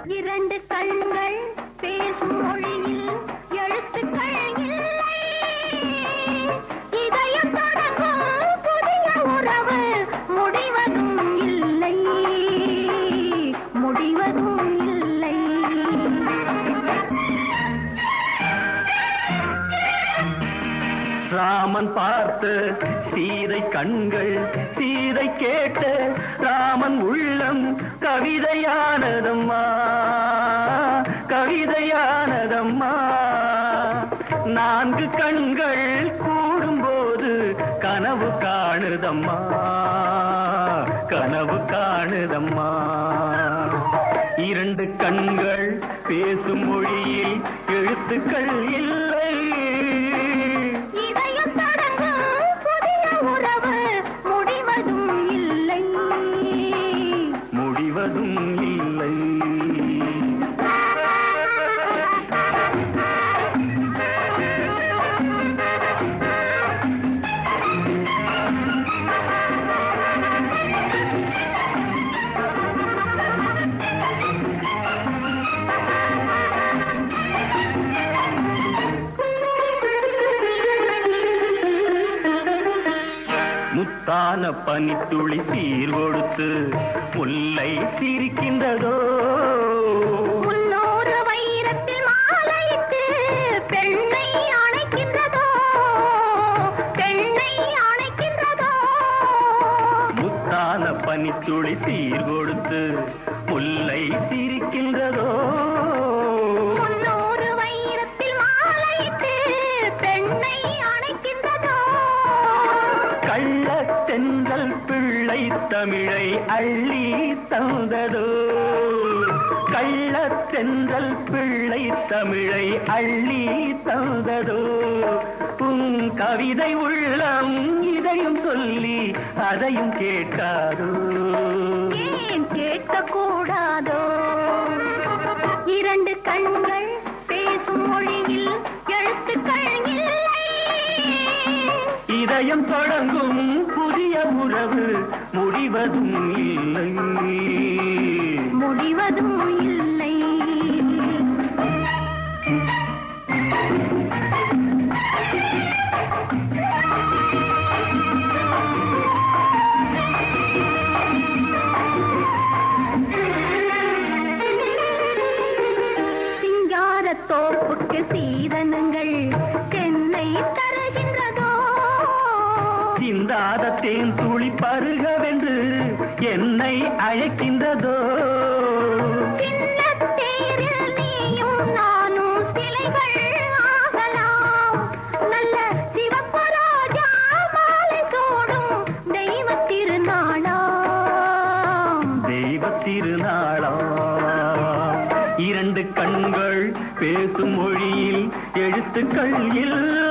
இரண்டு கண்கள் பேசும் மொழியில் எழுத்துக்கள் இல்லை. இதயம் தொடங்கும் புதிய உறவு முடிவதும் இல்லை, முடிவதும் இல்லை. ராமன் பார்த்து சீதை கண்கள், சீதை கேட்ட ராமன் உள்ளம் கவிதையானதம்மா, கவிதையானதம்மா. நான்கு கண்கள் கூடும்போது கனவு காணுதம்மா, கனவு காணுதம்மா. இரண்டு கண்கள் பேசும் மொழியில் எழுத்துக்கள் இல்லை. முடிவதும் இல்லை. முத்தான பனித்துளி சீர் கொடுத்து முல்லை சிரிக்கின்றதோ, முன்னூறு வைரத்தில் மாலையிட்டு பெண்ணை அணைக்கின்றதோ, பெண்ணை அணைக்கின்றதோ. முத்தான பனித்துளி சீர் கொடுத்து முல்லை சிரிக்கின்றதோ, முன்னூறு வைரத்தில் மாலையிட்டு பெண்ணை அணைக்கின்றதோ. கள்ளத்தென்றல் பிள்ளை தமிழை அள்ளி தந்ததோ, கள்ளத்தென்றல் பிள்ளை தமிழை அள்ளி தந்ததோ. உன் கவிதை உள்ளம் இதையும் சொல்லி அதையும் கேட்காதோ, ஏன் கேட்கக்கூடாதோ? இரண்டு கண்கள் பேசும் மொழியில் எழுத்துக்கள் இல்லை. இதயம் தொடங்கும் புதிய உறவு முடிவதும் இல்லை, முடிவதும் இல்லை. சிங்காரத்தோப்புக்கு சீதனங்கள் தென்னை தருகின்றதோ, சிந்தாத தேன் துளி பருகவென்று என்னை அழைக்கின்றதோ. சின்னத்தேரில் நீயும் நானும் சிலைகள் ஆகலாம், நல்ல சிவப்பு ரோஜா மாலை சூடும் தெய்வத் திருநாளாம், தெய்வத் திருநாளாம். இரண்டு கண்கள் பேசும் மொழியில் எழுத்துக்கள் இல்லை.